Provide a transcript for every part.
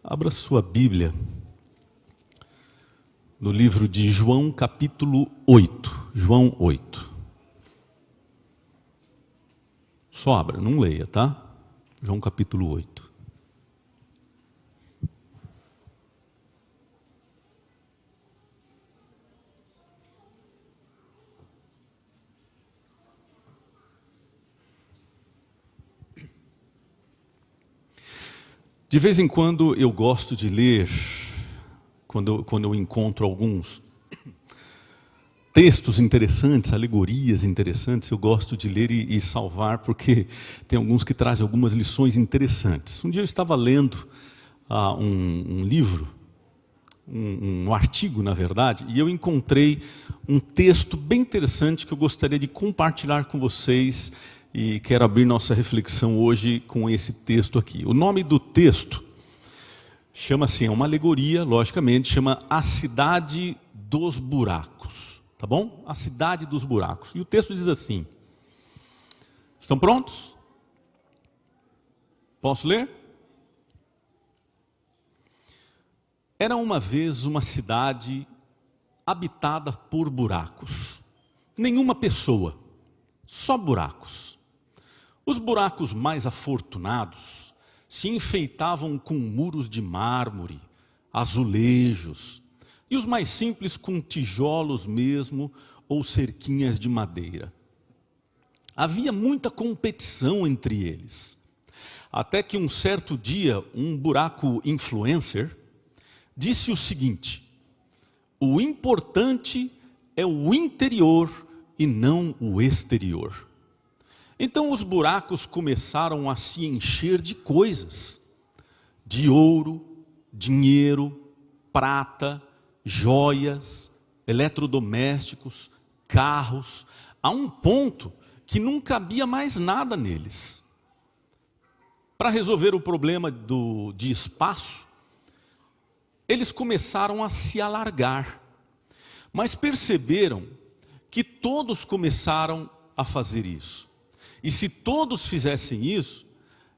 Abra sua Bíblia no livro de João, capítulo 8. João 8. Só abra, não leia, tá? João, capítulo 8. De vez em quando eu gosto de ler, quando eu encontro alguns textos interessantes, alegorias interessantes, eu gosto de ler e salvar, porque tem alguns que trazem algumas lições interessantes. Um dia eu estava lendo um livro, um artigo, na verdade, e eu encontrei um texto bem interessante que eu gostaria de compartilhar com vocês. E quero abrir nossa reflexão hoje com esse texto aqui. O nome do texto chama-se, é uma alegoria, logicamente, chama A Cidade dos Buracos. Tá bom? A Cidade dos Buracos. E o texto diz assim. Estão prontos? Posso ler? Era uma vez uma cidade habitada por buracos. Nenhuma pessoa, só buracos. Os buracos mais afortunados se enfeitavam com muros de mármore, azulejos, e os mais simples com tijolos mesmo ou cerquinhas de madeira. Havia muita competição entre eles, até que um certo dia um buraco influencer disse o seguinte: o importante é o interior e não o exterior. Então os buracos começaram a se encher de coisas, de ouro, dinheiro, prata, joias, eletrodomésticos, carros, a um ponto que não cabia mais nada neles. Para resolver o problema de espaço, eles começaram a se alargar, mas perceberam que todos começaram a fazer isso. E se todos fizessem isso,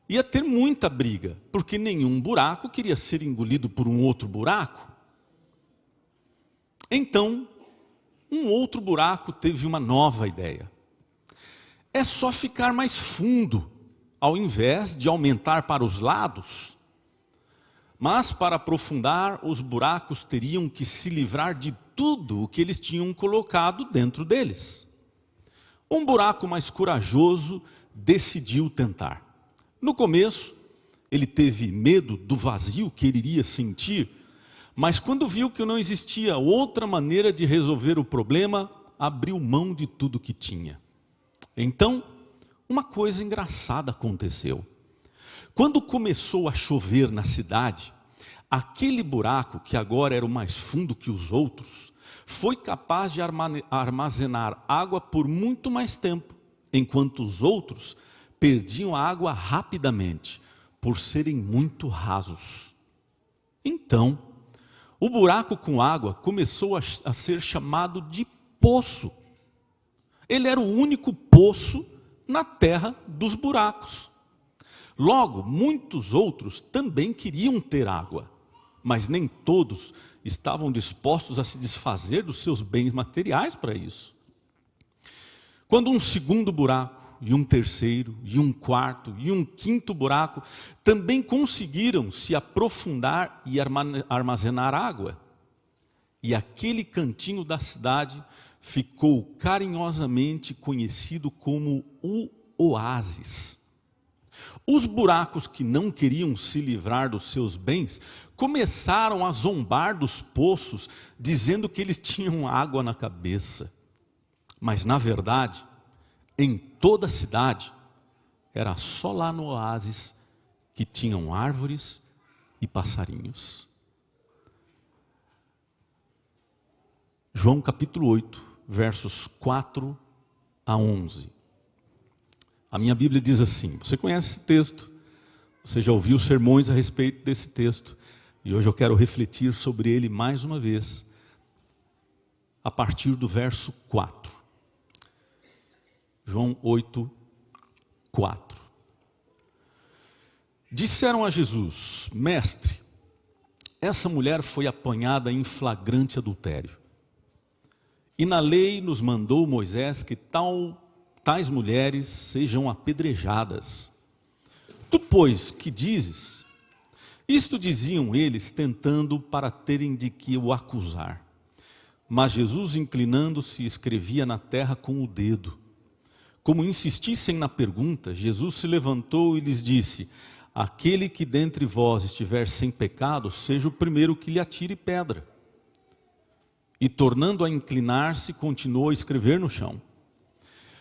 ia ter muita briga, porque nenhum buraco queria ser engolido por um outro buraco. Então, um outro buraco teve uma nova ideia. É só ficar mais fundo, ao invés de aumentar para os lados. Mas para aprofundar, os buracos teriam que se livrar de tudo o que eles tinham colocado dentro deles. Um buraco mais corajoso decidiu tentar. No começo, ele teve medo do vazio que ele iria sentir, mas quando viu que não existia outra maneira de resolver o problema, abriu mão de tudo que tinha. Então, uma coisa engraçada aconteceu. Quando começou a chover na cidade, aquele buraco, que agora era o mais fundo que os outros, foi capaz de armazenar água por muito mais tempo, enquanto os outros perdiam a água rapidamente, por serem muito rasos. Então, o buraco com água começou a ser chamado de poço. Ele era o único poço na terra dos buracos. Logo, muitos outros também queriam ter água, mas nem todos estavam dispostos a se desfazer dos seus bens materiais para isso. Quando um segundo buraco, e um terceiro, e um quarto, e um quinto buraco também conseguiram se aprofundar e armazenar água, e aquele cantinho da cidade ficou carinhosamente conhecido como o oásis. Os buracos que não queriam se livrar dos seus bens começaram a zombar dos poços, dizendo que eles tinham água na cabeça. Mas na verdade, em toda a cidade, era só lá no oásis que tinham árvores e passarinhos. João capítulo 8, versos 4 a 11. A minha Bíblia diz assim, você conhece esse texto, você já ouviu sermões a respeito desse texto, e hoje eu quero refletir sobre ele mais uma vez, a partir do verso 4. João 8, 4. Disseram a Jesus: Mestre, essa mulher foi apanhada em flagrante adultério. E na lei nos mandou Moisés que tais mulheres sejam apedrejadas. Tu, pois, que dizes? Isto diziam eles, tentando para terem de que o acusar. Mas Jesus, inclinando-se, escrevia na terra com o dedo. Como insistissem na pergunta, Jesus se levantou e lhes disse: aquele que dentre vós estiver sem pecado, seja o primeiro que lhe atire pedra. E tornando a inclinar-se, continuou a escrever no chão.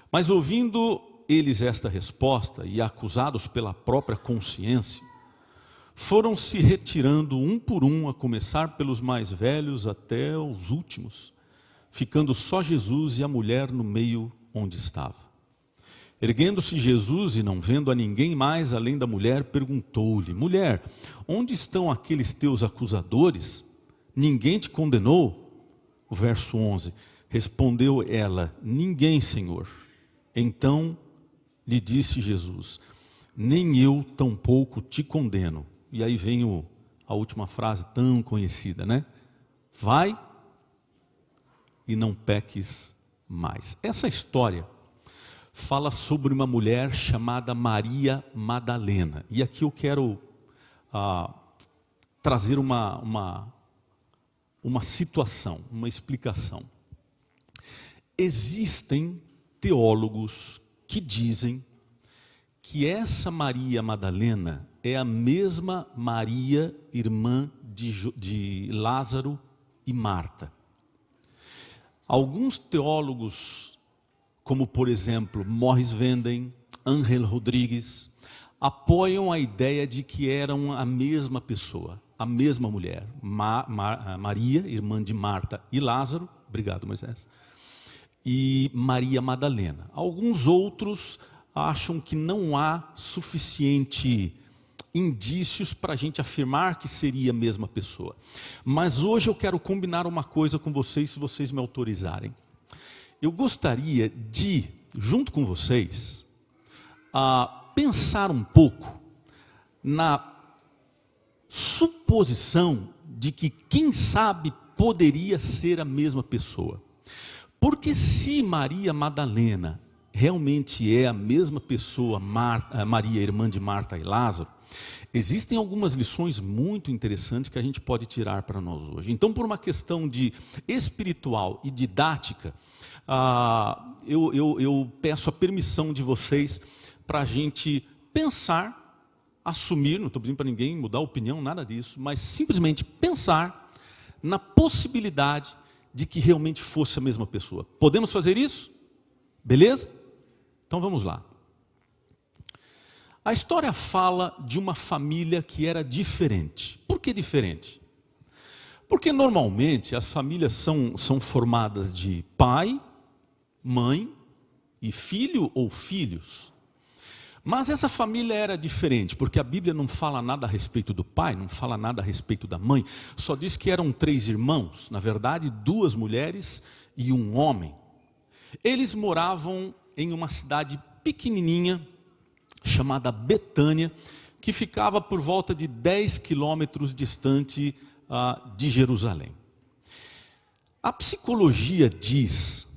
Mas ouvindo eles esta resposta, e acusados pela própria consciência, foram se retirando um por um, a começar pelos mais velhos até os últimos, ficando só Jesus e a mulher no meio onde estava. Erguendo-se Jesus e não vendo a ninguém mais além da mulher, perguntou-lhe: mulher, onde estão aqueles teus acusadores? Ninguém te condenou? O verso 11, respondeu ela: ninguém, Senhor. Então lhe disse Jesus: nem eu tampouco te condeno. E aí vem a última frase tão conhecida, né? Vai e não peques mais. Essa história fala sobre uma mulher chamada Maria Madalena. E aqui eu quero trazer uma situação, uma explicação. Existem teólogos que dizem que essa Maria Madalena é a mesma Maria, irmã de Lázaro e Marta. Alguns teólogos, como por exemplo Morris Venden, Ángel Rodrigues, apoiam a ideia de que eram a mesma pessoa, a mesma mulher, Maria, irmã de Marta e Lázaro, obrigado Moisés, e Maria Madalena. Alguns outros acham que não há suficiente indícios para a gente afirmar que seria a mesma pessoa. Mas hoje eu quero combinar uma coisa com vocês, se vocês me autorizarem. Eu gostaria de, junto com vocês, pensar um pouco na suposição de que, quem sabe, poderia ser a mesma pessoa. Porque se Maria Madalena realmente é a mesma pessoa, Maria, irmã de Marta e Lázaro, existem algumas lições muito interessantes que a gente pode tirar para nós hoje. Então, por uma questão de espiritual e didática, eu peço a permissão de vocês para a gente pensar, assumir, não estou pedindo para ninguém mudar a opinião, nada disso, mas simplesmente pensar na possibilidade de que realmente fosse a mesma pessoa. Podemos fazer isso? Beleza? Então vamos lá. A história fala de uma família que era diferente. Por que diferente? Porque normalmente as famílias são formadas de pai, mãe e filho ou filhos. Mas essa família era diferente, porque a Bíblia não fala nada a respeito do pai, não fala nada a respeito da mãe, só diz que eram 3 irmãos, na verdade 2 mulheres e um homem. Eles moravam em uma cidade pequenininha, chamada Betânia, que ficava por volta de 10 quilômetros distante de Jerusalém. A psicologia diz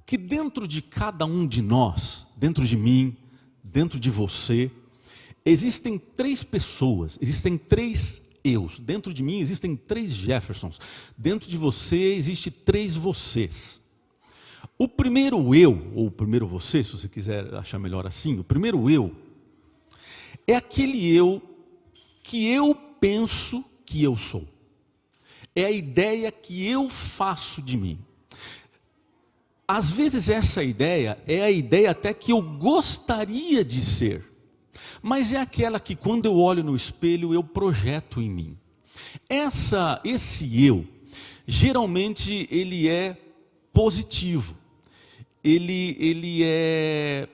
que dentro de cada um de nós, dentro de mim, dentro de você, existem 3 pessoas, existem 3 eus. Dentro de mim existem 3 Jeffersons, dentro de você existe 3 vocês. O primeiro eu, ou o primeiro você, se você quiser achar melhor assim, o primeiro eu é aquele eu que eu penso que eu sou. É a ideia que eu faço de mim. Às vezes essa ideia é a ideia até que eu gostaria de ser, mas é aquela que quando eu olho no espelho eu projeto em mim. Esse eu, geralmente ele é positivo. Ele é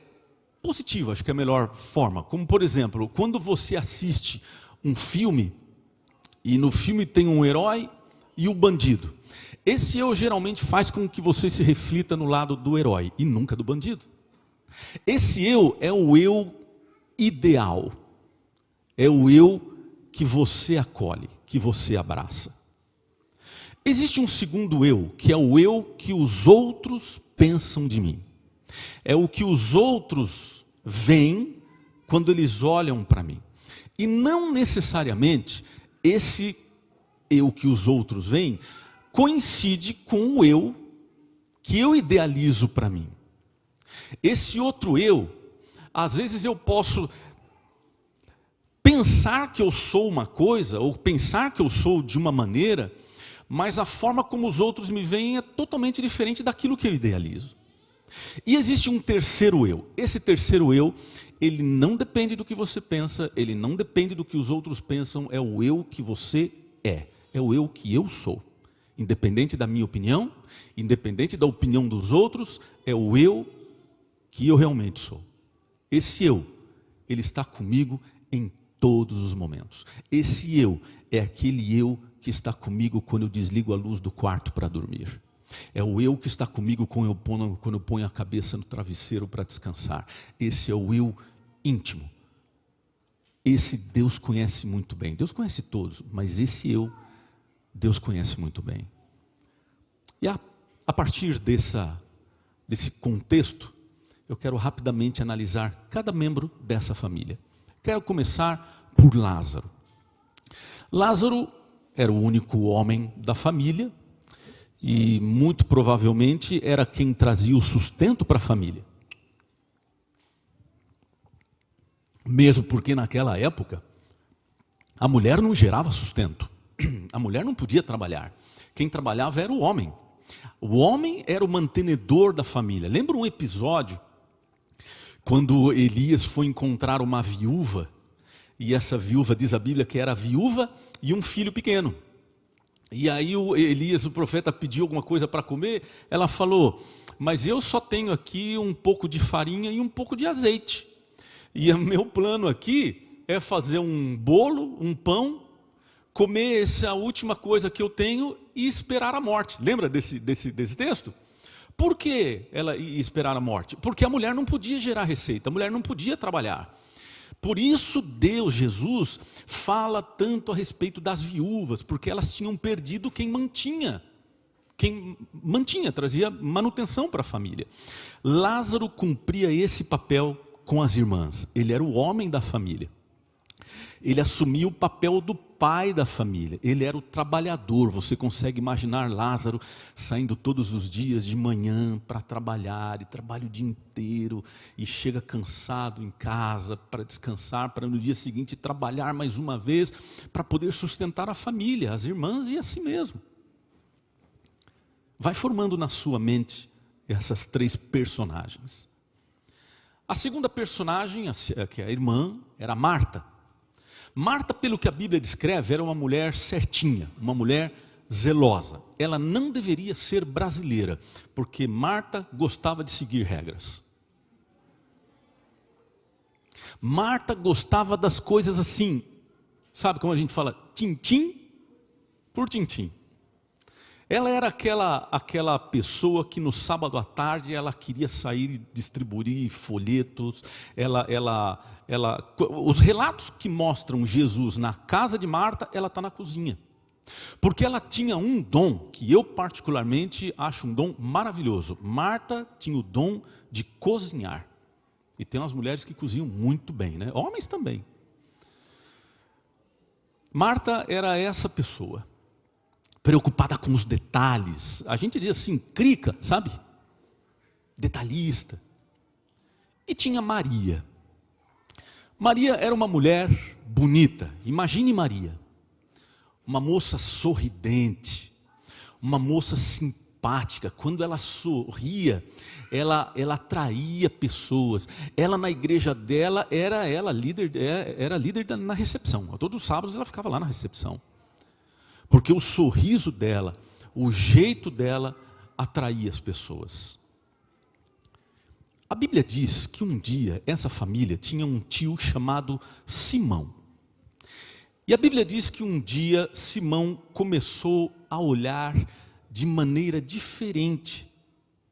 positivo, acho que é a melhor forma. Como por exemplo, quando você assiste um filme, e no filme tem um herói e o bandido. Esse eu geralmente faz com que você se reflita no lado do herói e nunca do bandido. Esse eu é o eu ideal. É o eu que você acolhe, que você abraça. Existe um segundo eu, que é o eu que os outros pensam de mim. É o que os outros veem quando eles olham para mim. E não necessariamente esse eu que os outros veem coincide com o eu que eu idealizo para mim. Esse outro eu, às vezes eu posso pensar que eu sou uma coisa, ou pensar que eu sou de uma maneira, mas a forma como os outros me veem é totalmente diferente daquilo que eu idealizo. E existe um terceiro eu. Esse terceiro eu, ele não depende do que você pensa, ele não depende do que os outros pensam, é o eu que você é o eu que eu sou. Independente da minha opinião, independente da opinião dos outros, é o eu que eu realmente sou. Esse eu, ele está comigo em todos os momentos. Esse eu é aquele eu que está comigo quando eu desligo a luz do quarto para dormir. É o eu que está comigo quando eu ponho a cabeça no travesseiro para descansar. Esse é o eu íntimo. Esse Deus conhece muito bem. Deus conhece todos, mas esse eu, Deus conhece muito bem. E a partir desse contexto, eu quero rapidamente analisar cada membro dessa família. Quero começar por Lázaro. Lázaro era o único homem da família e muito provavelmente era quem trazia o sustento para a família. Mesmo porque naquela época a mulher não gerava sustento. A mulher não podia trabalhar. Quem trabalhava era o homem. O homem era o mantenedor da família. Lembra um episódio quando Elias foi encontrar uma viúva, e essa viúva, diz a Bíblia, que era viúva e um filho pequeno. E aí Elias, o profeta, pediu alguma coisa para comer, ela falou, mas eu só tenho aqui um pouco de farinha e um pouco de azeite. E o meu plano aqui é fazer um bolo, um pão, comer essa última coisa que eu tenho e esperar a morte. Lembra desse texto? Por que ela ia esperar a morte? Porque a mulher não podia gerar receita, a mulher não podia trabalhar. Por isso Deus, Jesus, fala tanto a respeito das viúvas, porque elas tinham perdido quem mantinha, trazia manutenção para a família. Lázaro cumpria esse papel com as irmãs, ele era o homem da família. Ele assumia o papel do pai da família, ele era o trabalhador. Você consegue imaginar Lázaro saindo todos os dias de manhã para trabalhar, e trabalha o dia inteiro, e chega cansado em casa para descansar, para no dia seguinte trabalhar mais uma vez, para poder sustentar a família, as irmãs e a si mesmo. Vai formando na sua mente essas três personagens. A segunda personagem, que é a irmã, era Marta. Marta, pelo que a Bíblia descreve, era uma mulher certinha, uma mulher zelosa. Ela não deveria ser brasileira, porque Marta gostava de seguir regras. Marta gostava das coisas assim, sabe como a gente fala? Tintim por tintim. Ela era aquela pessoa que no sábado à tarde ela queria sair e distribuir folhetos. Os relatos que mostram Jesus na casa de Marta, ela está na cozinha. Porque ela tinha um dom que eu particularmente acho um dom maravilhoso. Marta tinha o dom de cozinhar. E tem umas mulheres que cozinham muito bem, né? Homens também. Marta era essa pessoa, preocupada com os detalhes. A gente diz assim, crica, sabe? Detalhista. E tinha Maria. Maria era uma mulher bonita. Imagine Maria. Uma moça sorridente. Uma moça simpática. Quando ela sorria, ela atraía pessoas. Ela na igreja dela era líder na recepção. Todos os sábados ela ficava lá na recepção. Porque o sorriso dela, o jeito dela atraía as pessoas. A Bíblia diz que um dia essa família tinha um tio chamado Simão. E a Bíblia diz que um dia Simão começou a olhar de maneira diferente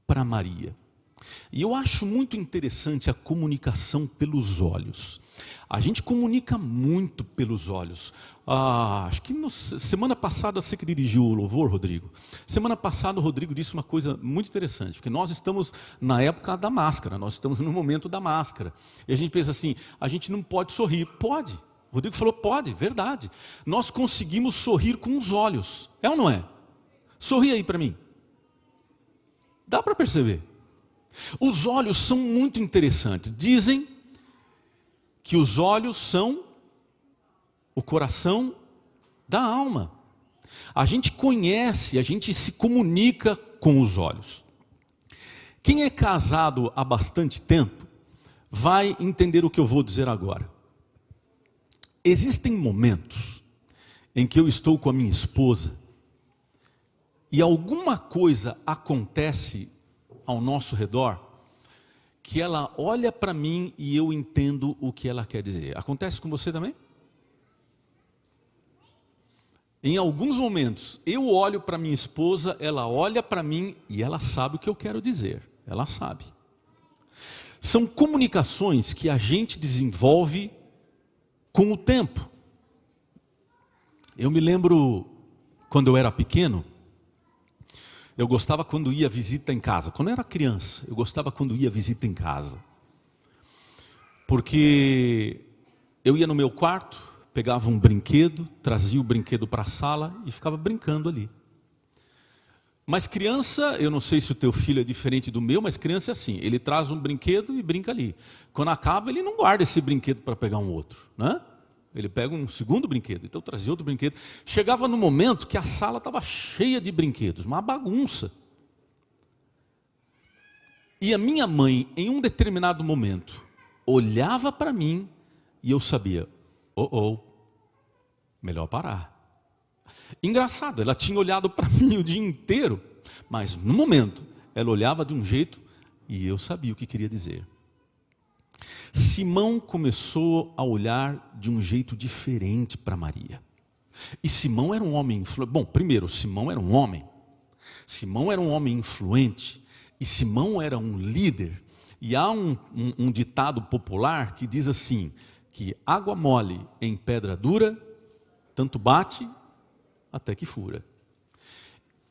para Maria. E eu acho muito interessante a comunicação pelos olhos. A gente comunica muito pelos olhos. Acho que semana passada você que dirigiu o louvor, Rodrigo. Semana passada o Rodrigo disse uma coisa muito interessante, porque nós estamos na época da máscara, nós estamos no momento da máscara. E a gente pensa assim, a gente não pode sorrir. Pode. O Rodrigo falou, pode, verdade. Nós conseguimos sorrir com os olhos. É ou não é? Sorri aí para mim. Dá para perceber. Os olhos são muito interessantes. Dizem que os olhos são o coração da alma. A gente conhece, a gente se comunica com os olhos. Quem é casado há bastante tempo vai entender o que eu vou dizer agora. Existem momentos em que eu estou com a minha esposa e alguma coisa acontece ao nosso redor, que ela olha para mim e eu entendo o que ela quer dizer. Acontece com você também? Em alguns momentos, eu olho para minha esposa, ela olha para mim e ela sabe o que eu quero dizer. Ela sabe. São comunicações que a gente desenvolve com o tempo. Eu me lembro, quando eu era pequeno, eu gostava quando ia visita em casa. Quando eu era criança, eu gostava quando ia visita em casa. Porque eu ia no meu quarto, pegava um brinquedo, trazia o brinquedo para a sala e ficava brincando ali. Mas criança, eu não sei se o teu filho é diferente do meu, mas criança é assim, ele traz um brinquedo e brinca ali. Quando acaba, ele não guarda esse brinquedo para pegar um outro, né? Ele pega um segundo brinquedo, então trazia outro brinquedo. Chegava no momento que a sala estava cheia de brinquedos, uma bagunça. E a minha mãe, em um determinado momento, olhava para mim e eu sabia, melhor parar. Engraçado, ela tinha olhado para mim o dia inteiro, mas no momento, ela olhava de um jeito e eu sabia o que queria dizer. Simão começou a olhar de um jeito diferente para Maria. E Simão era um homem influente. Bom, primeiro, Simão era um homem. Simão era um homem influente. E Simão era um líder. E há um ditado popular que diz assim, que água mole em pedra dura, tanto bate até que fura.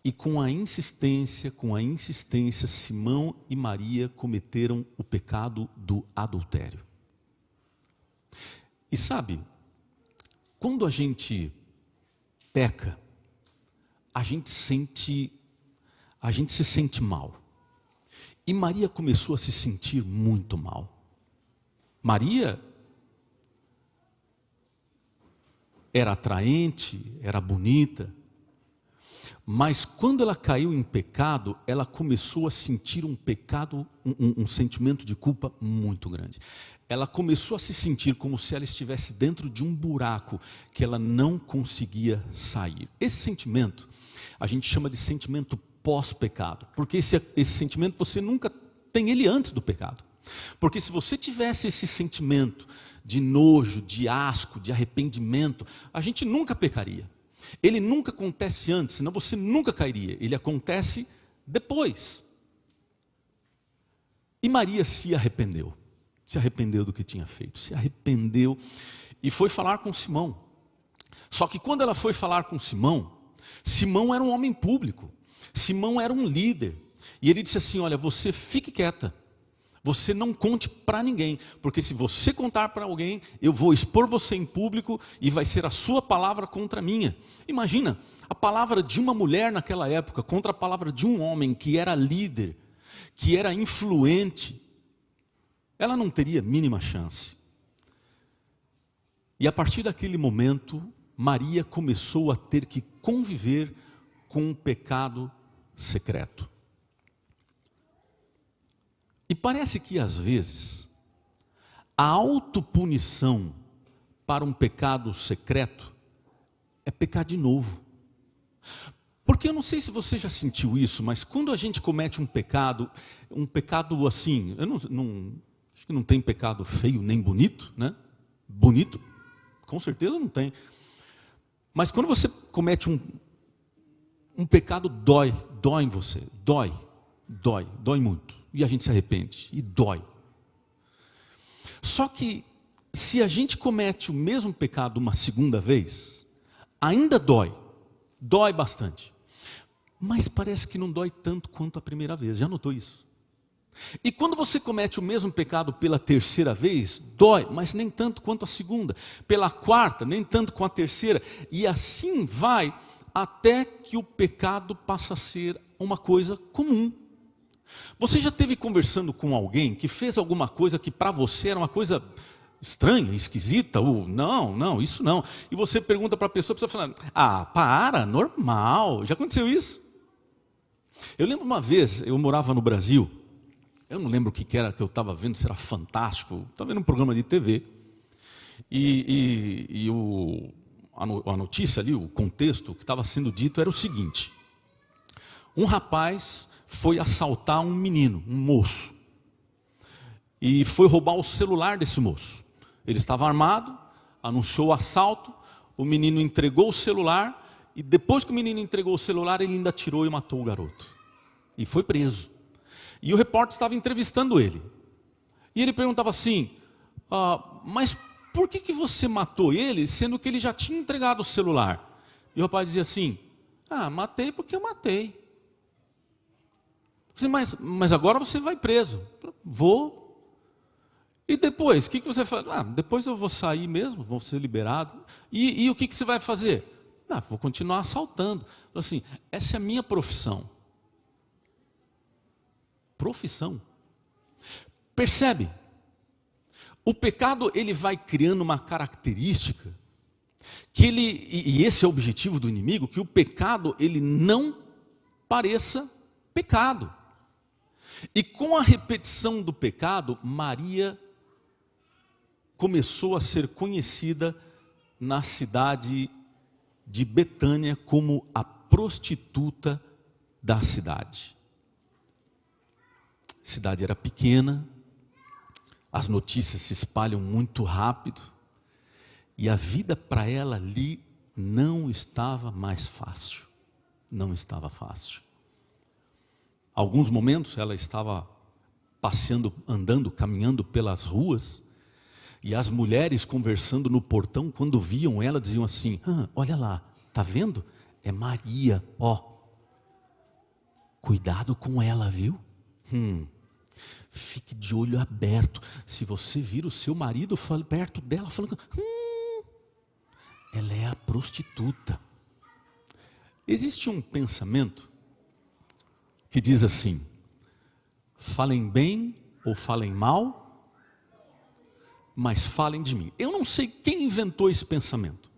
E com a insistência, Simão e Maria cometeram o pecado do adultério. E sabe, quando a gente peca, a gente se sente mal. E Maria começou a se sentir muito mal. Maria era atraente, era bonita, mas quando ela caiu em pecado, ela começou a sentir um pecado, um sentimento de culpa muito grande. Ela começou a se sentir como se ela estivesse dentro de um buraco que ela não conseguia sair. Esse sentimento, a gente chama de sentimento pós-pecado, porque esse sentimento você nunca tem ele antes do pecado. Porque se você tivesse esse sentimento de nojo, de asco, de arrependimento, a gente nunca pecaria. Ele nunca acontece antes, senão você nunca cairia. Ele acontece depois. E Maria se arrependeu do que tinha feito, se arrependeu e foi falar com Simão. Só que quando ela foi falar com Simão, Simão era um homem público, Simão era um líder. E ele disse assim, olha, você fique quieta. Você não conte para ninguém, porque se você contar para alguém, eu vou expor você em público e vai ser a sua palavra contra a minha. Imagina, a palavra de uma mulher naquela época contra a palavra de um homem que era líder, que era influente. Ela não teria mínima chance. E a partir daquele momento, Maria começou a ter que conviver com um pecado secreto. E parece que às vezes a autopunição para um pecado secreto é pecar de novo. Porque eu não sei se você já sentiu isso, mas quando a gente comete um pecado assim, acho que não tem pecado feio nem bonito, né? Bonito, com certeza não tem. Mas quando você comete um pecado, dói em você, dói muito. e a gente se arrepende, e dói. Só que, se a gente comete o mesmo pecado uma segunda vez, ainda dói bastante. Mas parece que não dói tanto quanto a primeira vez, já notou isso? E quando você comete o mesmo pecado pela terceira vez, dói, mas nem tanto quanto a segunda. Pela quarta, nem tanto quanto a terceira. E assim vai até que o pecado passa a ser uma coisa comum. Você já esteve conversando com alguém que fez alguma coisa que para você era uma coisa estranha, esquisita, ou não, isso não. E você pergunta para a pessoa fala, para, normal. Já aconteceu isso? Eu lembro uma vez, eu morava no Brasil, eu não lembro o que era que eu estava vendo, se era Fantástico, estava vendo um programa de TV, e a notícia ali, o contexto que estava sendo dito era o seguinte: um rapaz foi assaltar um menino, um moço, e foi roubar o celular desse moço. Ele estava armado, anunciou o assalto, o menino entregou o celular, e depois que o menino entregou o celular, ele ainda atirou e matou o garoto. E foi preso. E o repórter estava entrevistando ele. E ele perguntava assim, mas por que você matou ele, sendo que ele já tinha entregado o celular? E o rapaz dizia assim, matei porque eu matei. Mas agora você vai preso. Vou. E depois, o que você faz? Depois eu vou sair mesmo, vou ser liberado. E o que você vai fazer? Vou continuar assaltando. Assim, essa é a minha profissão. Profissão. Percebe? O pecado, ele vai criando uma característica que e esse é o objetivo do inimigo, que o pecado ele não pareça pecado. E com a repetição do pecado, Maria começou a ser conhecida na cidade de Betânia como a prostituta da cidade. A cidade era pequena, as notícias se espalham muito rápido, e a vida para ela ali não estava mais fácil. Não estava fácil. Alguns momentos ela estava passeando, andando, caminhando pelas ruas, e as mulheres conversando no portão, quando viam ela, diziam assim, olha lá, tá vendo? É Maria, cuidado com ela, viu? Fique de olho aberto. Se você vir o seu marido perto dela, falando, ela é a prostituta. Existe um pensamento que diz assim, falem bem ou falem mal, mas falem de mim. Eu não sei quem inventou esse pensamento.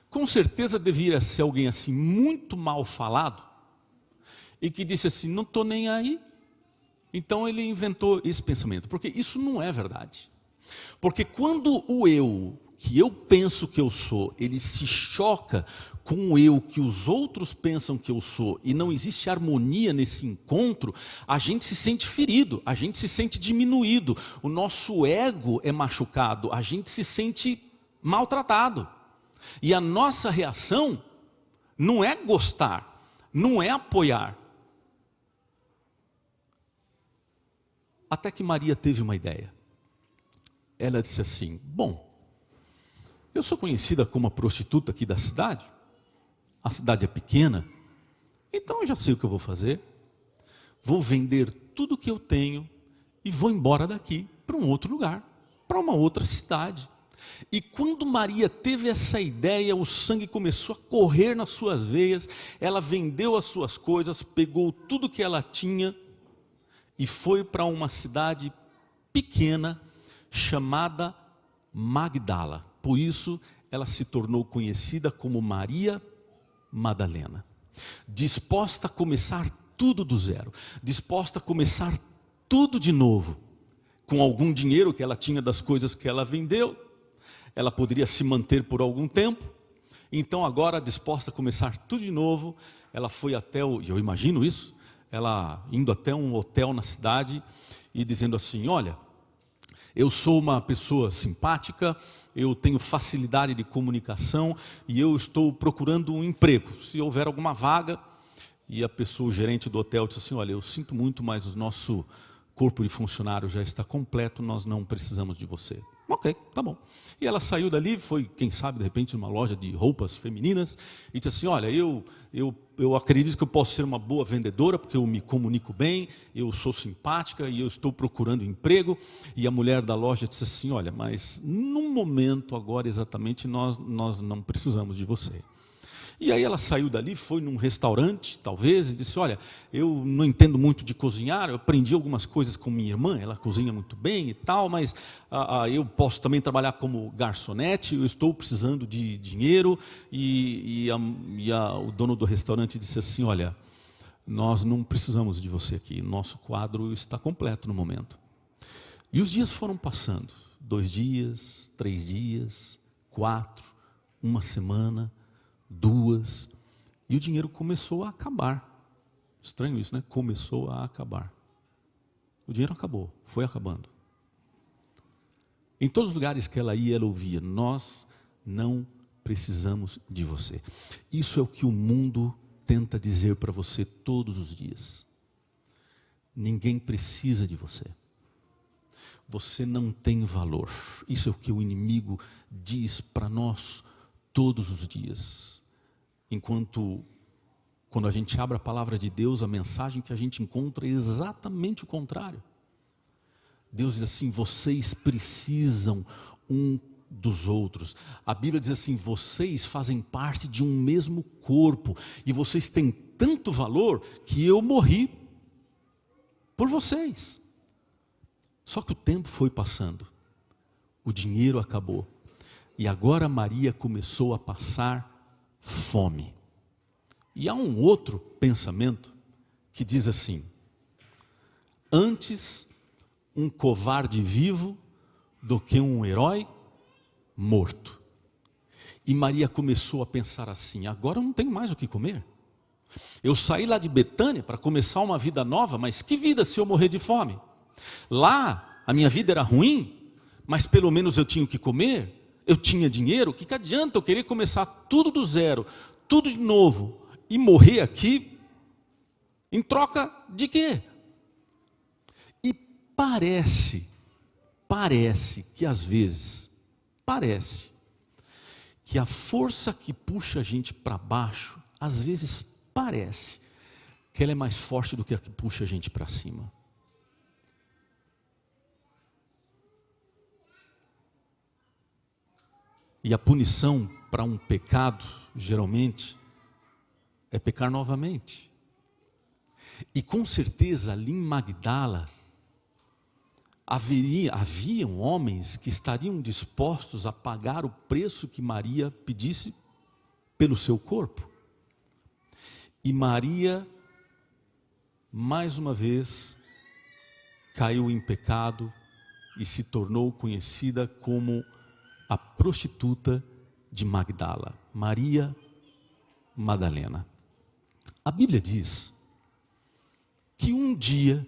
Com certeza deveria ser alguém assim, muito mal falado, e que disse assim, não estou nem aí. Então ele inventou esse pensamento, porque isso não é verdade. Porque quando o eu, que eu penso que eu sou, ele se choca com o eu que os outros pensam que eu sou, e não existe harmonia nesse encontro, a gente se sente ferido, a gente se sente diminuído, o nosso ego é machucado, a gente se sente maltratado. E a nossa reação não é gostar, não é apoiar. Até que Maria teve uma ideia. Ela disse assim, bom, eu sou conhecida como a prostituta aqui da cidade, a cidade é pequena, então eu já sei o que eu vou fazer, vou vender tudo o que eu tenho e vou embora daqui para um outro lugar, para uma outra cidade. E quando Maria teve essa ideia, o sangue começou a correr nas suas veias, ela vendeu as suas coisas, pegou tudo que ela tinha, e foi para uma cidade pequena chamada Magdala. Por isso ela se tornou conhecida como Maria Madalena. Disposta a começar tudo do zero, disposta a começar tudo de novo. Com algum dinheiro que ela tinha das coisas que ela vendeu, ela poderia se manter por algum tempo. Então agora, disposta a começar tudo de novo, ela foi até eu imagino isso, ela indo até um hotel na cidade e dizendo assim, olha, eu sou uma pessoa simpática, eu tenho facilidade de comunicação e eu estou procurando um emprego. Se houver alguma vaga, e a pessoa, o gerente do hotel disse assim, olha, eu sinto muito, mas o nosso corpo de funcionário já está completo, nós não precisamos de você. Ok, tá bom. E ela saiu dali, foi, quem sabe, de repente, numa loja de roupas femininas, e disse assim, olha, eu acredito que eu posso ser uma boa vendedora, porque eu me comunico bem, eu sou simpática e eu estou procurando emprego. E a mulher da loja disse assim, olha, mas num momento agora exatamente nós não precisamos de você. E aí ela saiu dali, foi num restaurante, talvez, e disse, olha, eu não entendo muito de cozinhar, eu aprendi algumas coisas com minha irmã, ela cozinha muito bem e tal, mas eu posso também trabalhar como garçonete, eu estou precisando de dinheiro. O dono do restaurante disse assim, olha, nós não precisamos de você aqui, nosso quadro está completo no momento. E os dias foram passando, 2 dias, 3 dias, 4, 1 semana, 2, e o dinheiro começou a acabar. Estranho isso, né? Começou a acabar. O dinheiro acabou, foi acabando. Em todos os lugares que ela ia, ela ouvia, nós não precisamos de você. Isso é o que o mundo tenta dizer para você todos os dias. Ninguém precisa de você. Você não tem valor. Isso é o que o inimigo diz para nós todos os dias. Quando a gente abre a palavra de Deus, a mensagem que a gente encontra é exatamente o contrário. Deus diz assim, vocês precisam um dos outros. A Bíblia diz assim, vocês fazem parte de um mesmo corpo, e vocês têm tanto valor que eu morri por vocês. Só que o tempo foi passando, o dinheiro acabou, e agora Maria começou a passar fome. E há um outro pensamento que diz assim, antes um covarde vivo do que um herói morto. E Maria começou a pensar assim, agora eu não tenho mais o que comer. Eu saí lá de Betânia para começar uma vida nova, mas que vida se eu morrer de fome? Lá a minha vida era ruim, mas pelo menos eu tinha o que comer. Eu tinha dinheiro, o que adianta eu querer começar tudo do zero, tudo de novo, e morrer aqui, em troca de quê? E parece que às vezes, que a força que puxa a gente para baixo, às vezes parece que ela é mais forte do que a que puxa a gente para cima. E a punição para um pecado, geralmente, é pecar novamente. E com certeza ali em Magdala, haviam homens que estariam dispostos a pagar o preço que Maria pedisse pelo seu corpo. E Maria, mais uma vez, caiu em pecado e se tornou conhecida como a prostituta de Magdala, Maria Madalena. A Bíblia diz que um dia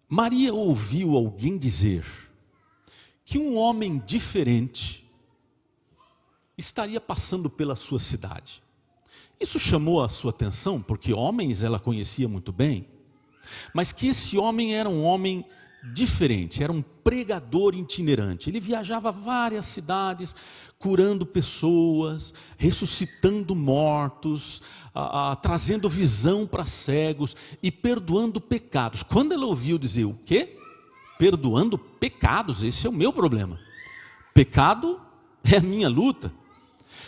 Maria ouviu alguém dizer que um homem diferente estaria passando pela sua cidade. Isso chamou a sua atenção, porque homens ela conhecia muito bem, mas que esse homem era um homem diferente, era um pregador itinerante. Ele viajava várias cidades, curando pessoas, ressuscitando mortos, trazendo visão para cegos e perdoando pecados. Quando ela ouviu dizer o quê? Perdoando pecados, esse é o meu problema. Pecado é a minha luta.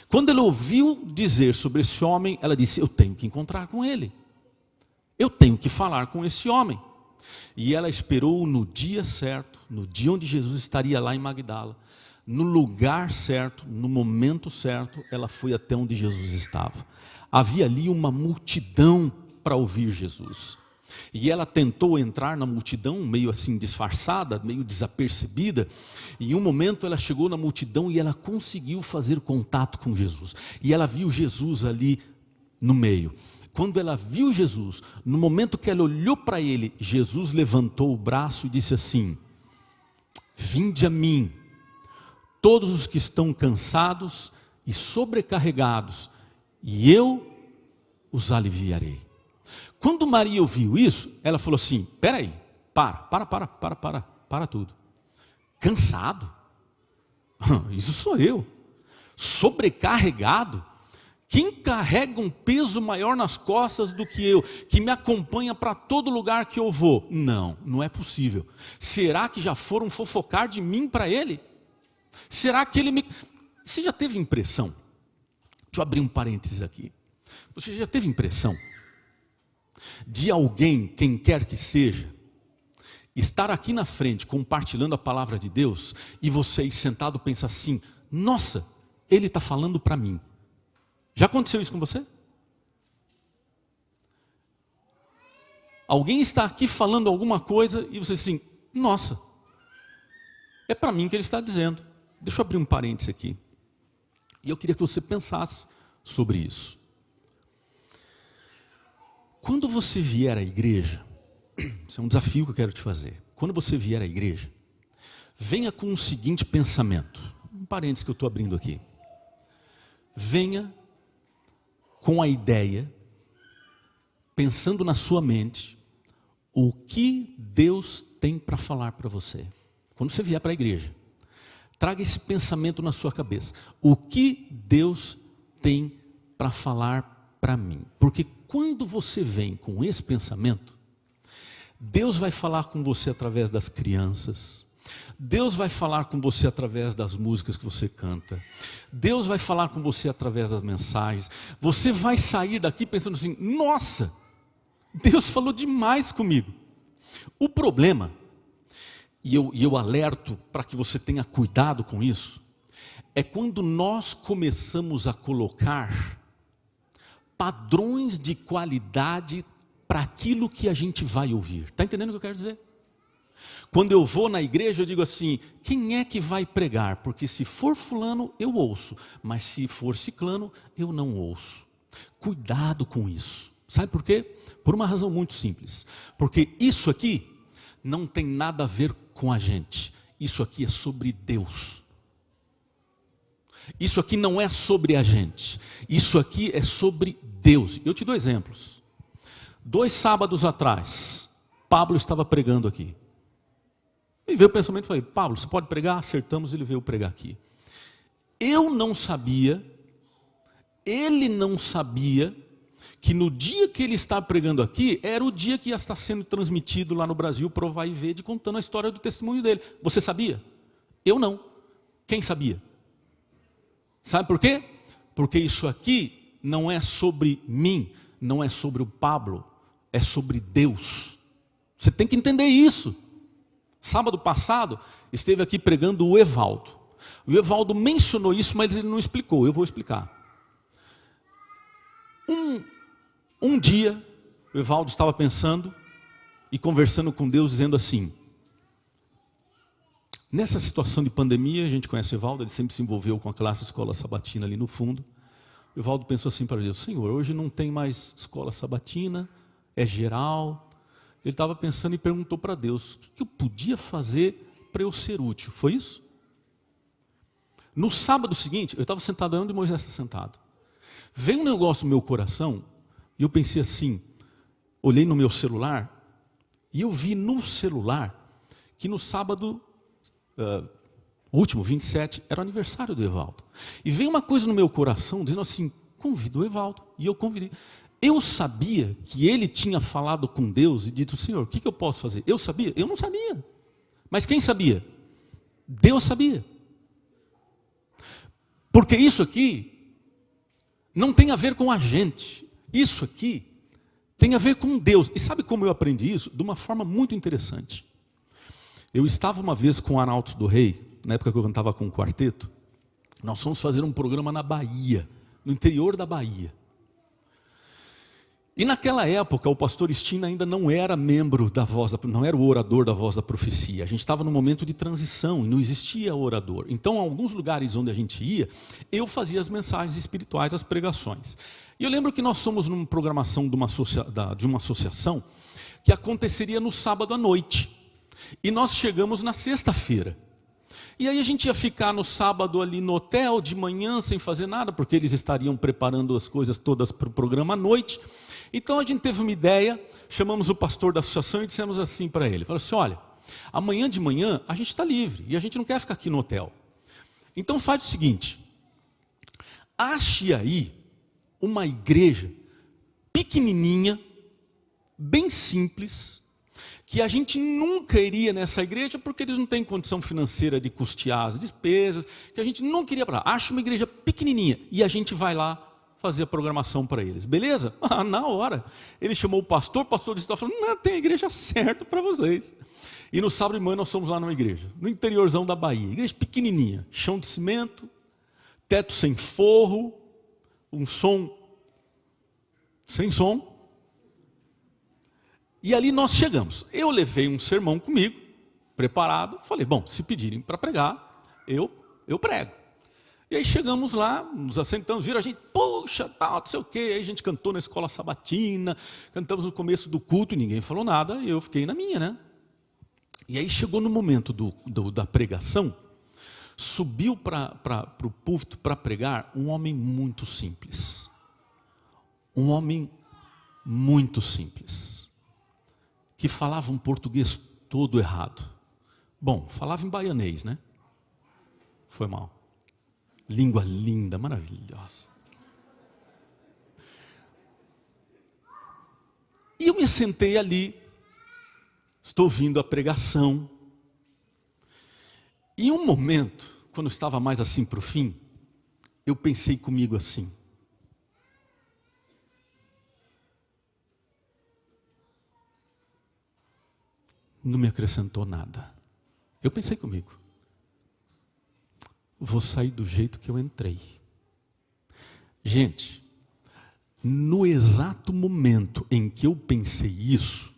Quando ela ouviu dizer sobre esse homem, ela disse, eu tenho que encontrar com ele. Eu tenho que falar com esse homem. E ela esperou no dia certo, no dia onde Jesus estaria lá em Magdala, no lugar certo, no momento certo, ela foi até onde Jesus estava. Havia ali uma multidão para ouvir Jesus. E ela tentou entrar na multidão, meio assim disfarçada, meio desapercebida. E em um momento ela chegou na multidão e ela conseguiu fazer contato com Jesus. E ela viu Jesus ali no meio. Quando ela viu Jesus, no momento que ela olhou para ele, Jesus levantou o braço e disse assim, vinde a mim, todos os que estão cansados e sobrecarregados, e eu os aliviarei. Quando Maria ouviu isso, ela falou assim, peraí, para tudo. Cansado? Isso sou eu. Sobrecarregado? Quem carrega um peso maior nas costas do que eu, que me acompanha para todo lugar que eu vou? Não, não é possível. Será que já foram fofocar de mim para ele? Será que ele me... Você já teve impressão? Deixa eu abrir um parênteses aqui. Você já teve impressão de alguém, quem quer que seja, estar aqui na frente compartilhando a palavra de Deus e você sentado pensa assim, nossa, ele está falando para mim. Já aconteceu isso com você? Alguém está aqui falando alguma coisa e você diz assim, nossa, é para mim que ele está dizendo. Deixa eu abrir um parênteses aqui. E eu queria que você pensasse sobre isso. Quando você vier à igreja, isso é um desafio que eu quero te fazer. Quando você vier à igreja, venha com o seguinte pensamento. Um parênteses que eu estou abrindo aqui. Venha com a ideia, pensando na sua mente, o que Deus tem para falar para você. Quando você vier para a igreja, traga esse pensamento na sua cabeça. O que Deus tem para falar para mim? Porque quando você vem com esse pensamento, Deus vai falar com você através das crianças, Deus vai falar com você através das músicas que você canta, Deus vai falar com você através das mensagens. Você vai sair daqui pensando assim, nossa, Deus falou demais comigo. O problema, e eu alerto para que você tenha cuidado com isso, é quando nós começamos a colocar padrões de qualidade para aquilo que a gente vai ouvir. Está entendendo o que eu quero dizer? Quando eu vou na igreja, eu digo assim, quem é que vai pregar? Porque se for fulano, eu ouço, mas se for ciclano, eu não ouço. Cuidado com isso. Sabe por quê? Por uma razão muito simples. Porque isso aqui não tem nada a ver com a gente. Isso aqui é sobre Deus. Isso aqui não é sobre a gente. Isso aqui é sobre Deus. Eu te dou exemplos. 2 sábados atrás, Pablo estava pregando aqui. E veio o pensamento e falei, Pablo, você pode pregar? Acertamos, ele veio pregar aqui. Eu não sabia, ele não sabia, que no dia que ele está pregando aqui, era o dia que ia estar sendo transmitido lá no Brasil, para o Vai e Vede, contando a história do testemunho dele. Você sabia? Eu não. Quem sabia? Sabe por quê? Porque isso aqui não é sobre mim, não é sobre o Pablo, é sobre Deus. Você tem que entender isso. Sábado passado, esteve aqui pregando o Evaldo. O Evaldo mencionou isso, mas ele não explicou, eu vou explicar. Um dia, o Evaldo estava pensando e conversando com Deus, dizendo assim, nessa situação de pandemia, a gente conhece o Evaldo, ele sempre se envolveu com a classe escola sabatina ali no fundo. O Evaldo pensou assim para Deus, Senhor, hoje não tem mais escola sabatina, é geral. Ele estava pensando e perguntou para Deus, o que eu podia fazer para eu ser útil? Foi isso? No sábado seguinte, eu estava sentado onde Moisés está sentado. Veio um negócio no meu coração, e eu pensei assim, olhei no meu celular, e eu vi no celular, que no sábado, último, 27, era o aniversário do Evaldo. E veio uma coisa no meu coração, dizendo assim, convido o Evaldo. E eu convidei. Eu sabia que ele tinha falado com Deus e dito, Senhor, o que eu posso fazer? Eu sabia? Eu não sabia. Mas quem sabia? Deus sabia. Porque isso aqui não tem a ver com a gente. Isso aqui tem a ver com Deus. E sabe como eu aprendi isso? De uma forma muito interessante. Eu estava uma vez com o Arautos do Rei, na época que eu cantava com o quarteto, nós fomos fazer um programa na Bahia, no interior da Bahia. E naquela época o pastor Stina ainda não era membro da voz, não era o orador da Voz da Profecia. A gente estava num momento de transição e não existia orador. Então, em alguns lugares onde a gente ia, eu fazia as mensagens espirituais, as pregações. E eu lembro que nós fomos numa programação de uma associação que aconteceria no sábado à noite. E nós chegamos na sexta-feira. E aí a gente ia ficar no sábado ali no hotel, de manhã, sem fazer nada, porque eles estariam preparando as coisas todas para o programa à noite. Então a gente teve uma ideia, chamamos o pastor da associação e dissemos assim para ele, falou assim, olha, amanhã de manhã a gente está livre, e a gente não quer ficar aqui no hotel. Então faz o seguinte, ache aí uma igreja pequenininha, bem simples, que a gente nunca iria nessa igreja porque eles não têm condição financeira de custear as despesas, que a gente não queria para lá. Acha uma igreja pequenininha e a gente vai lá fazer a programação para eles, beleza? Na hora, ele chamou o pastor disse, está falando, não, tem a igreja certa para vocês. E no sábado de manhã nós fomos lá numa igreja, no interiorzão da Bahia, igreja pequenininha, chão de cimento, teto sem forro, um som sem som. E ali nós chegamos. Eu levei um sermão comigo, preparado. Falei, bom, se pedirem para pregar, eu prego. E aí chegamos lá, nos assentamos, viram a gente, puxa, tal, não sei o quê. Aí a gente cantou na escola sabatina, cantamos no começo do culto e ninguém falou nada. E eu fiquei na minha, né? E aí chegou no momento da pregação, subiu para o púlpito para pregar um homem muito simples. Um homem muito simples, que falava um português todo errado. Bom, falava em baianês, né? Foi mal. Língua linda, maravilhosa. E eu me sentei ali, estou ouvindo a pregação. E em um momento, quando eu estava mais assim para o fim, eu pensei comigo assim, não me acrescentou nada. Eu pensei comigo, vou sair do jeito que eu entrei. Gente, no exato momento em que eu pensei isso,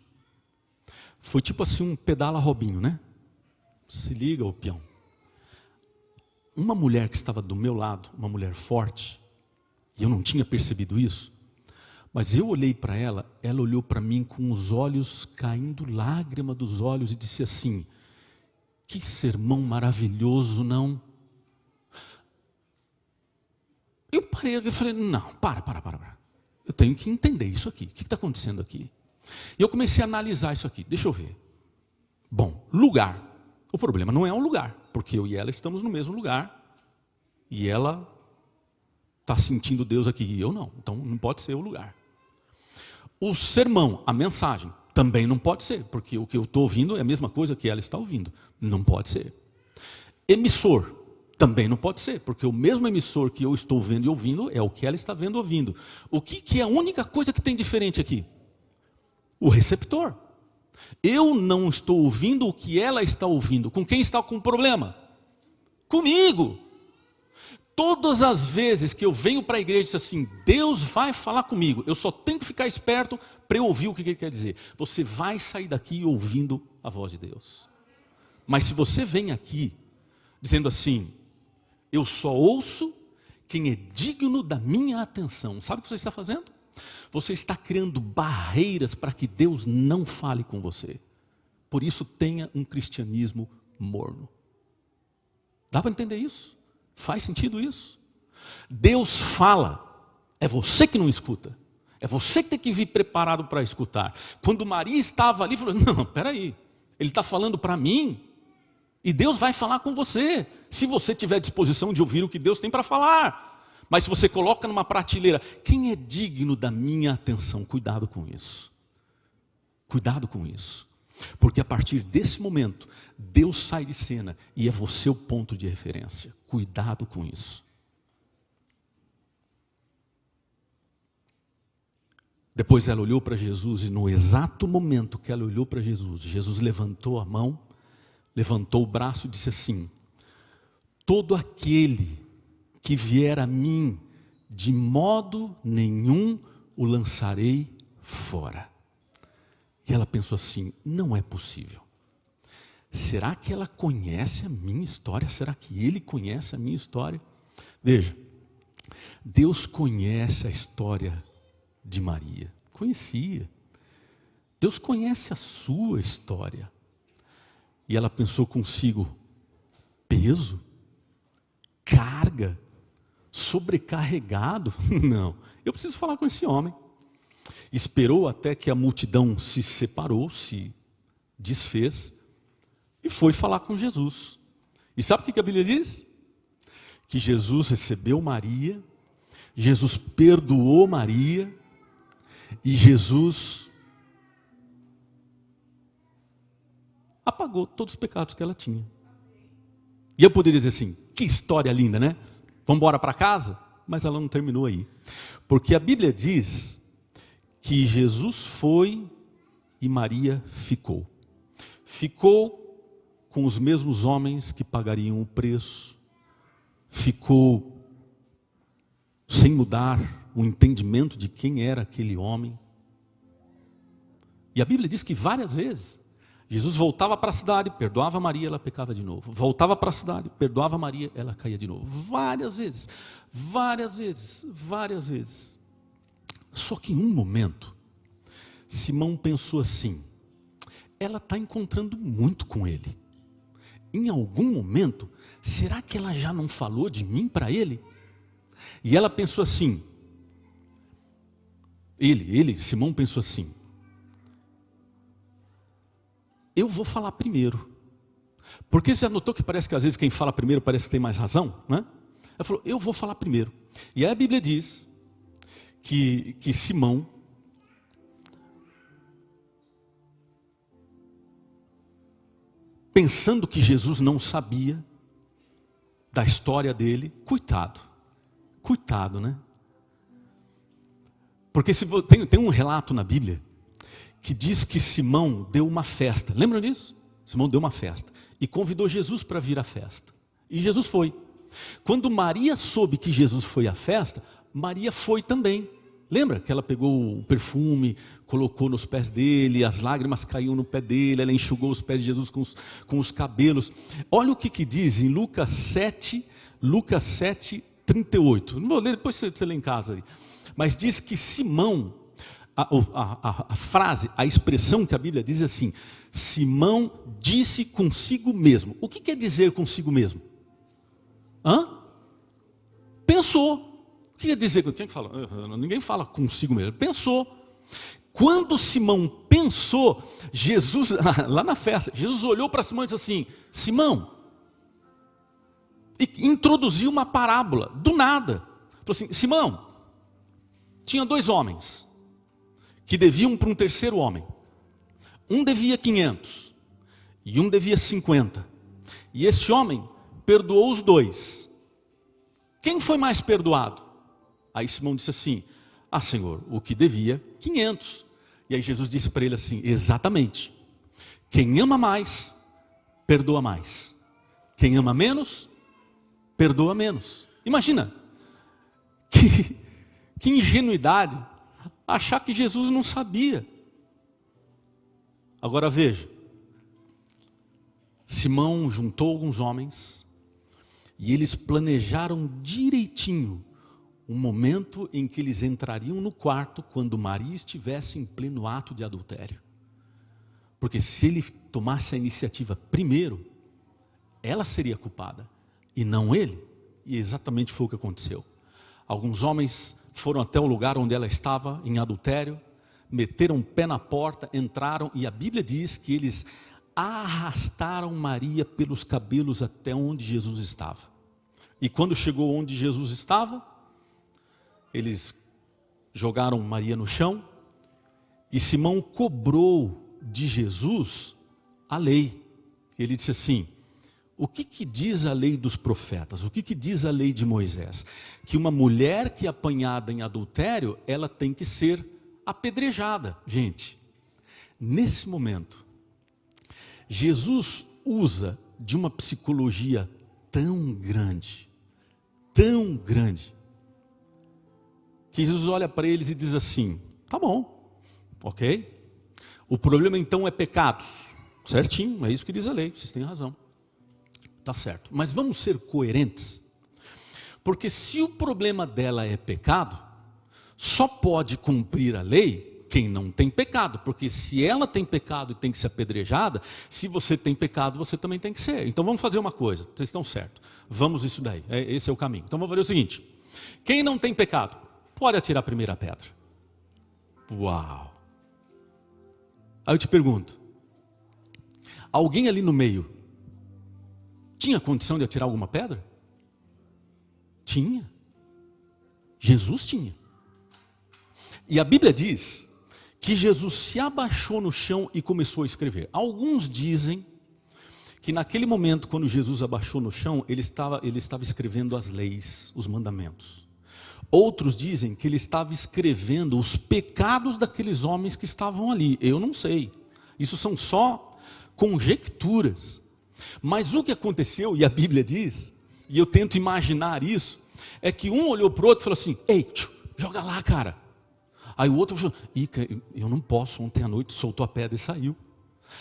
foi tipo assim um pedala Robinho, né? Se liga, ô peão. Uma mulher que estava do meu lado, uma mulher forte, e eu não tinha percebido isso, mas eu olhei para ela, ela olhou para mim com os olhos caindo, lágrima dos olhos, e disse assim, que sermão maravilhoso, não? Eu parei e falei, não, para. Eu tenho que entender isso aqui, o que está acontecendo aqui? E eu comecei a analisar isso aqui, deixa eu ver. Bom, lugar, o problema não é o lugar, porque eu e ela estamos no mesmo lugar, e ela está sentindo Deus aqui, e eu não, então não pode ser o lugar. O sermão, a mensagem, também não pode ser, porque o que eu estou ouvindo é a mesma coisa que ela está ouvindo. Não pode ser. Emissor, também não pode ser, porque o mesmo emissor que eu estou vendo e ouvindo é o que ela está vendo e ouvindo. O que é a única coisa que tem diferente aqui? O receptor. Eu não estou ouvindo o que ela está ouvindo. Com quem está com o problema? Comigo. Todas as vezes que eu venho para a igreja e digo assim, Deus vai falar comigo, eu só tenho que ficar esperto para eu ouvir o que ele quer dizer. Você vai sair daqui ouvindo a voz de Deus. Mas se você vem aqui dizendo assim, eu só ouço quem é digno da minha atenção. Sabe o que você está fazendo? Você está criando barreiras para que Deus não fale com você. Por isso tenha um cristianismo morno. Dá para entender isso? Faz sentido isso? Deus fala, é você que não escuta. É você que tem que vir preparado para escutar. Quando Maria estava ali, falou, não, peraí, ele está falando para mim, e Deus vai falar com você, se você tiver disposição de ouvir o que Deus tem para falar. Mas se você coloca numa prateleira, quem é digno da minha atenção? Cuidado com isso. Cuidado com isso. Porque a partir desse momento, Deus sai de cena e é você o ponto de referência. Cuidado com isso. Depois ela olhou para Jesus e no exato momento que ela olhou para Jesus, Jesus levantou a mão, levantou o braço e disse assim, todo aquele que vier a mim, de modo nenhum o lançarei fora. E ela pensou assim, não é possível. Será que ela conhece a minha história? Será que ele conhece a minha história? Veja, Deus conhece a história de Maria. Conhecia. Deus conhece a sua história. E ela pensou consigo, peso, carga, sobrecarregado. Não, eu preciso falar com esse homem. Esperou até que a multidão se separou, se desfez, e foi falar com Jesus. E sabe o que a Bíblia diz? Que Jesus recebeu Maria, Jesus perdoou Maria, e Jesus apagou todos os pecados que ela tinha. E eu poderia dizer assim, que história linda, né? Vamos embora para casa? Mas ela não terminou aí. Porque a Bíblia diz que Jesus foi e Maria ficou. Ficou com os mesmos homens que pagariam o preço. Ficou sem mudar o entendimento de quem era aquele homem. E a Bíblia diz que várias vezes Jesus voltava para a cidade, perdoava Maria, ela pecava de novo. Voltava para a cidade, perdoava Maria, ela caía de novo. Várias vezes, várias vezes, várias vezes. Só que em um momento, Simão pensou assim, ela está encontrando muito com ele. Em algum momento, será que ela já não falou de mim para ele? E ela pensou assim, Simão pensou assim, eu vou falar primeiro. Porque você já notou que parece que às vezes quem fala primeiro parece que tem mais razão, né? Ela falou, eu vou falar primeiro. E aí a Bíblia diz que Simão pensando que Jesus não sabia da história dele, coitado, né? Porque tem um relato na Bíblia que diz que Simão deu uma festa. Lembram disso? Simão deu uma festa e convidou Jesus para vir à festa. E Jesus foi. Quando Maria soube que Jesus foi à festa, Maria foi também. Lembra que ela pegou o perfume, colocou nos pés dele, as lágrimas caíam no pé dele, ela enxugou os pés de Jesus com os cabelos. Olha o que diz em Lucas 7, 38. Não vou ler, depois você lê em casa aí. Mas diz que Simão, a frase, a expressão que a Bíblia diz assim, Simão disse consigo mesmo. O que quer dizer consigo mesmo? Pensou. O que quer dizer? Quem fala? Ninguém fala consigo mesmo. Pensou. Quando Simão pensou, Jesus, lá na festa, Jesus olhou para Simão e disse assim, Simão, e introduziu uma parábola, do nada. Falou assim, Simão, tinha 2 homens, que deviam para um terceiro homem. Um devia 500, e um devia 50. E esse homem perdoou os 2. Quem foi mais perdoado? Aí Simão disse assim, Senhor, o que devia 500. E aí Jesus disse para ele assim, exatamente. Quem ama mais, perdoa mais. Quem ama menos, perdoa menos. Imagina, que ingenuidade, achar que Jesus não sabia. Agora veja, Simão juntou alguns homens, e eles planejaram direitinho um momento em que eles entrariam no quarto quando Maria estivesse em pleno ato de adultério. Porque se ele tomasse a iniciativa primeiro, ela seria culpada e não ele. E exatamente foi o que aconteceu. Alguns homens foram até o lugar onde ela estava em adultério, meteram o pé na porta, entraram e a Bíblia diz que eles arrastaram Maria pelos cabelos até onde Jesus estava. E quando chegou onde Jesus estava, eles jogaram Maria no chão e Simão cobrou de Jesus a lei. Ele disse assim, o que diz a lei dos profetas? O que diz a lei de Moisés? Que uma mulher que é apanhada em adultério, ela tem que ser apedrejada. Gente, nesse momento, Jesus usa de uma psicologia tão grande, que Jesus olha para eles e diz assim, tá bom, ok? O problema então é pecados, certinho, é isso que diz a lei, vocês têm razão, tá certo. Mas vamos ser coerentes, porque se o problema dela é pecado, só pode cumprir a lei quem não tem pecado, porque se ela tem pecado e tem que ser apedrejada, se você tem pecado, você também tem que ser. Então vamos fazer uma coisa, vocês estão certos, vamos isso daí, esse é o caminho. Então vamos fazer o seguinte, quem não tem pecado, pode atirar a primeira pedra. Uau! Aí eu te pergunto, alguém ali no meio tinha condição de atirar alguma pedra? Tinha. Jesus tinha. E a Bíblia diz que Jesus se abaixou no chão e começou a escrever. Alguns dizem que naquele momento, quando Jesus abaixou no chão, ele estava escrevendo as leis, os mandamentos. Outros dizem que ele estava escrevendo os pecados daqueles homens que estavam ali. Eu não sei. Isso são só conjecturas. Mas o que aconteceu, e a Bíblia diz, e eu tento imaginar isso, é que um olhou para o outro e falou assim, ei, joga lá, cara. Aí o outro falou, eu não posso, ontem à noite soltou a pedra e saiu.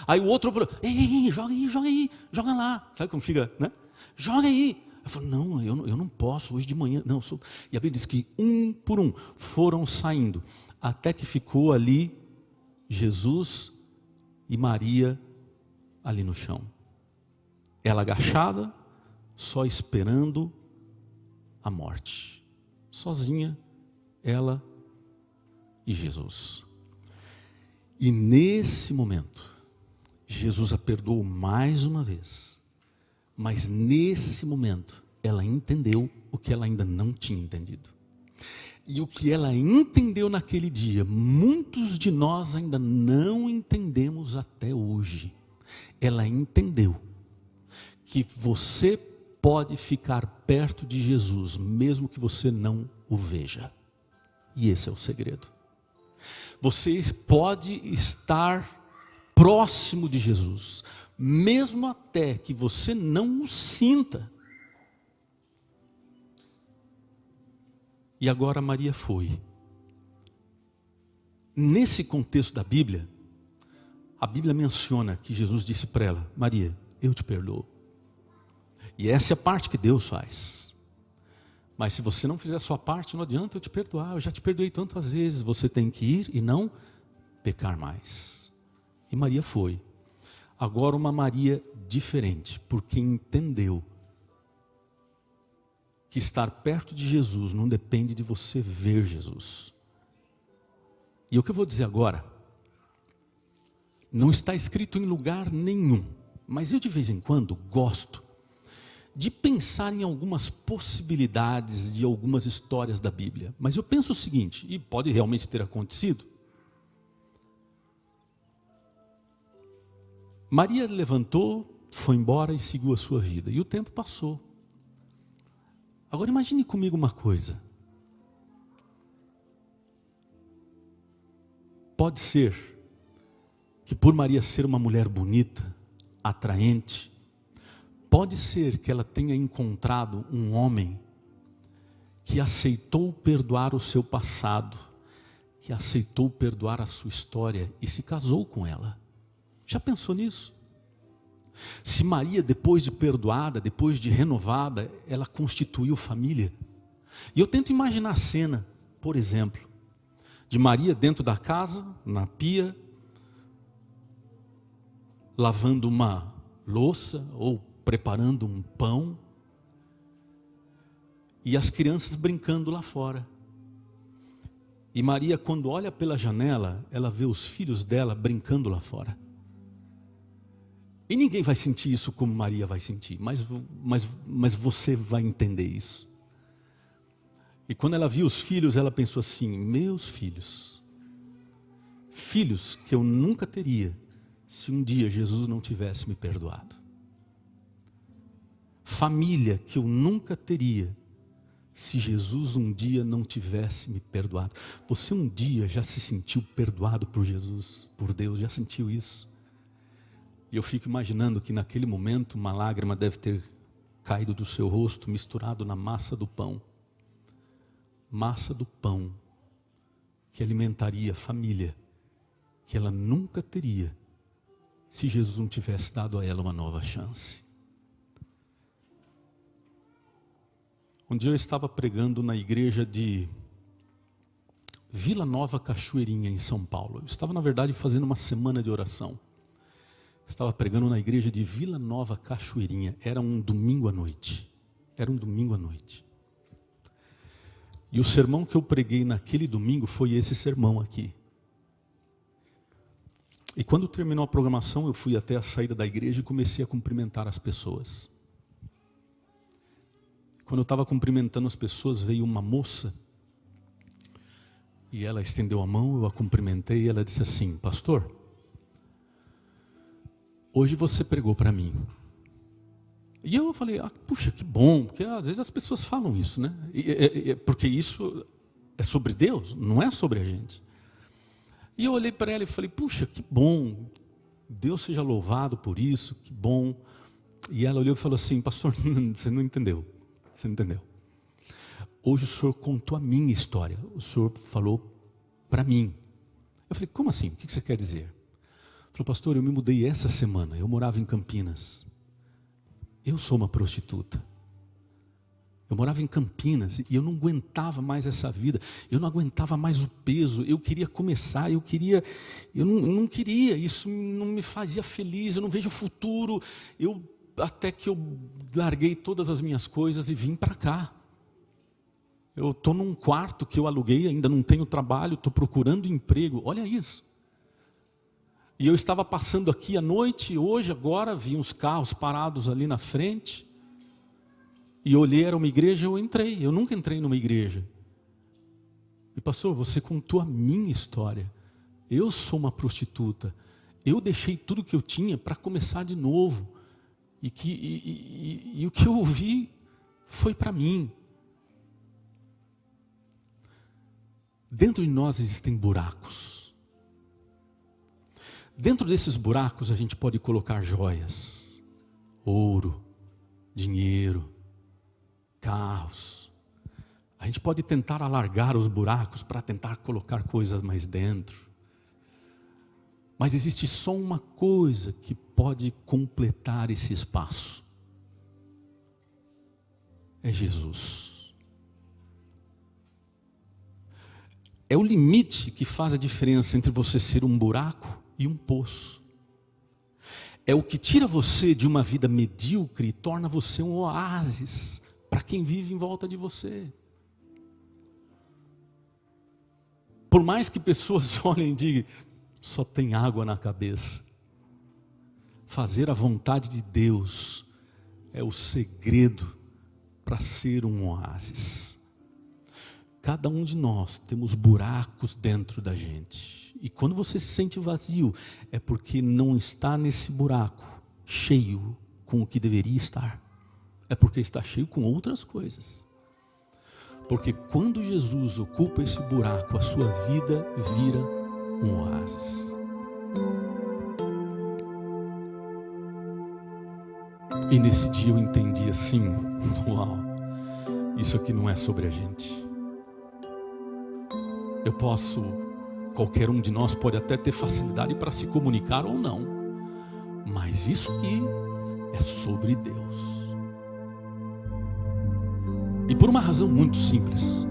Aí o outro falou, ei, joga lá. Sabe como fica, né? Joga aí. Eu falei, não, eu não posso, hoje de manhã, não. E a Bíblia diz que um por um foram saindo, até que ficou ali Jesus e Maria ali no chão. Ela agachada, só esperando a morte. Sozinha, ela e Jesus. E nesse momento, Jesus a perdoou mais uma vez. Mas nesse momento, ela entendeu o que ela ainda não tinha entendido. E o que ela entendeu naquele dia, muitos de nós ainda não entendemos até hoje. Ela entendeu que você pode ficar perto de Jesus, mesmo que você não o veja. E esse é o segredo. Você pode estar próximo de Jesus, mesmo até que você não o sinta. E agora Maria foi. Nesse contexto da Bíblia, a Bíblia menciona que Jesus disse para ela, Maria, eu te perdoo. E essa é a parte que Deus faz. Mas se você não fizer a sua parte, não adianta eu te perdoar. Eu já te perdoei tantas vezes. Você tem que ir e não pecar mais. E Maria foi. Agora uma Maria diferente, porque entendeu que estar perto de Jesus não depende de você ver Jesus. E o que eu vou dizer agora, não está escrito em lugar nenhum, mas eu de vez em quando gosto de pensar em algumas possibilidades de algumas histórias da Bíblia. Mas eu penso o seguinte, e pode realmente ter acontecido. Maria levantou, foi embora e seguiu a sua vida. E o tempo passou. Agora imagine comigo uma coisa. Pode ser que por Maria ser uma mulher bonita, atraente, pode ser que ela tenha encontrado um homem que aceitou perdoar o seu passado, que aceitou perdoar a sua história e se casou com ela. Já pensou nisso? Se Maria, depois de perdoada, depois de renovada, ela constituiu família. E eu tento imaginar a cena, por exemplo, de Maria dentro da casa, na pia, lavando uma louça ou preparando um pão, e as crianças brincando lá fora. E Maria, quando olha pela janela, ela vê os filhos dela brincando lá fora. E ninguém vai sentir isso como Maria vai sentir, mas você vai entender isso. E quando ela viu os filhos, ela pensou assim, meus filhos, filhos que eu nunca teria, se um dia Jesus não tivesse me perdoado. Família que eu nunca teria, se Jesus um dia não tivesse me perdoado. Você um dia já se sentiu perdoado por Jesus, por Deus, já sentiu isso? E eu fico imaginando que naquele momento uma lágrima deve ter caído do seu rosto, misturado na massa do pão. Massa do pão que alimentaria a família, que ela nunca teria, se Jesus não tivesse dado a ela uma nova chance. Um dia eu estava pregando na igreja de Vila Nova Cachoeirinha, em São Paulo. Eu estava, na verdade, fazendo uma semana de oração. Estava pregando na igreja de Vila Nova Cachoeirinha. Era um domingo à noite. E o sermão que eu preguei naquele domingo foi esse sermão aqui. E quando terminou a programação, eu fui até a saída da igreja e comecei a cumprimentar as pessoas. Quando eu estava cumprimentando as pessoas, veio uma moça. E ela estendeu a mão, eu a cumprimentei e ela disse assim: pastor, hoje você pregou para mim. E eu falei, puxa, que bom, porque às vezes as pessoas falam isso, né? Porque isso é sobre Deus, não é sobre a gente. E eu olhei para ela e falei, puxa, que bom, Deus seja louvado por isso, que bom. E ela olhou e falou assim, pastor, você não entendeu, Hoje o senhor contou a minha história, o senhor falou para mim. Eu falei, como assim, o que você quer dizer? Ele falou, pastor, eu me mudei essa semana, eu morava em Campinas. Eu sou uma prostituta. Eu morava em Campinas e eu não aguentava mais essa vida. Eu não aguentava mais o peso. Eu queria começar, eu não queria. Isso não me fazia feliz, eu não vejo futuro. Até que eu larguei todas as minhas coisas e vim para cá. Eu estou num quarto que eu aluguei, ainda não tenho trabalho, estou procurando emprego. Olha isso. E eu estava passando aqui à noite, hoje, agora, vi uns carros parados ali na frente. E olhei, era uma igreja, eu entrei. Eu nunca entrei numa igreja. E pastor, você contou a minha história. Eu sou uma prostituta. Eu deixei tudo que eu tinha para começar de novo. E o que eu ouvi foi para mim. Dentro de nós existem buracos. Dentro desses buracos a gente pode colocar joias, ouro, dinheiro, carros. A gente pode tentar alargar os buracos para tentar colocar coisas mais dentro. Mas existe só uma coisa que pode completar esse espaço. É Jesus. É o limite que faz a diferença entre você ser um buraco e um poço. É o que tira você de uma vida medíocre e torna você um oásis para quem vive em volta de você. Por mais que pessoas olhem e digam, só tem água na cabeça. Fazer a vontade de Deus é o segredo para ser um oásis. Cada um de nós temos buracos dentro da gente. E quando você se sente vazio, é porque não está nesse buraco cheio com o que deveria estar. É porque está cheio com outras coisas. Porque quando Jesus ocupa esse buraco, a sua vida vira um oásis. E nesse dia eu entendi assim, uau, isso aqui não é sobre a gente. Qualquer um de nós pode até ter facilidade para se comunicar ou não. Mas isso aqui é sobre Deus. E por uma razão muito simples.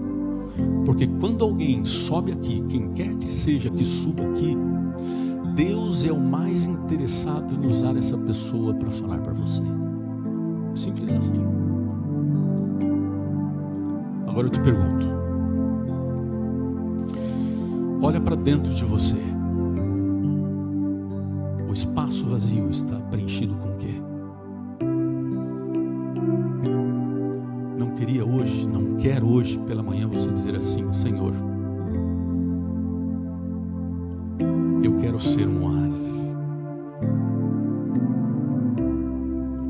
Porque quando alguém sobe aqui, quem quer que seja que suba aqui, Deus é o mais interessado em usar essa pessoa para falar para você. Simples assim. Agora eu te pergunto. Olha para dentro de você. O espaço vazio está preenchido com o quê? Não quer hoje pela manhã você dizer assim, Senhor, eu quero ser um oásis.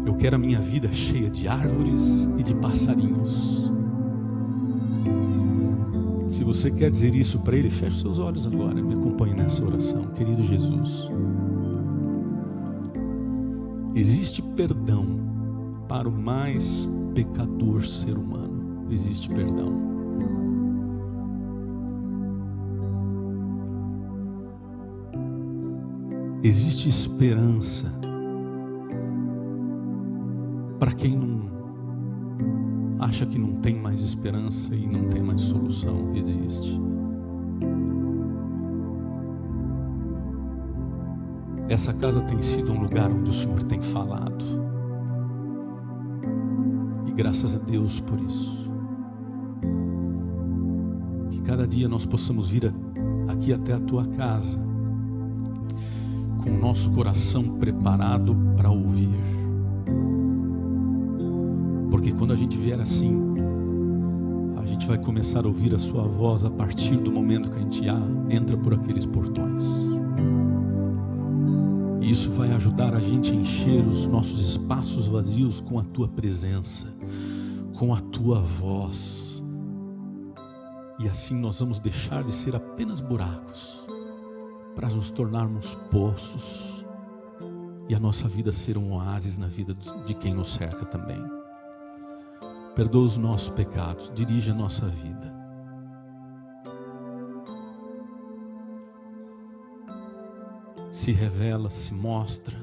Eu quero a minha vida cheia de árvores e de passarinhos. Se você quer dizer isso para Ele, feche seus olhos agora, me acompanhe nessa oração. Querido Jesus, existe perdão para o mais pecador ser humano. Existe perdão. Existe esperança para quem não acha que não tem mais esperança e não tem mais solução. Existe. essa casa tem sido um lugar onde o Senhor tem falado. E graças a Deus por isso. Que cada dia nós possamos vir aqui até a tua casa, com o nosso coração preparado para ouvir. Porque quando a gente vier assim, a gente vai começar a ouvir a sua voz a partir do momento que a gente entra por aqueles portões. E isso vai ajudar a gente a encher os nossos espaços vazios com a tua presença, com a tua voz. E assim nós vamos deixar de ser apenas buracos, para nos tornarmos poços, e a nossa vida ser um oásis na vida de quem nos cerca também. Perdoa os nossos pecados, dirige a nossa vida. Se revela, se mostra,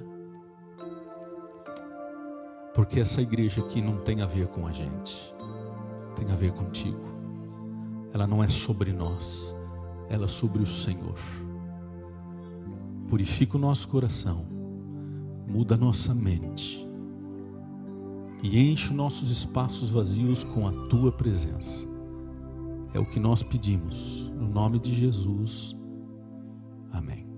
porque essa igreja aqui não tem a ver com a gente, tem a ver contigo. Ela não é sobre nós, ela é sobre o Senhor. Purifica o nosso coração, muda a nossa mente e enche os nossos espaços vazios com a tua presença. É o que nós pedimos, no nome de Jesus. Amém.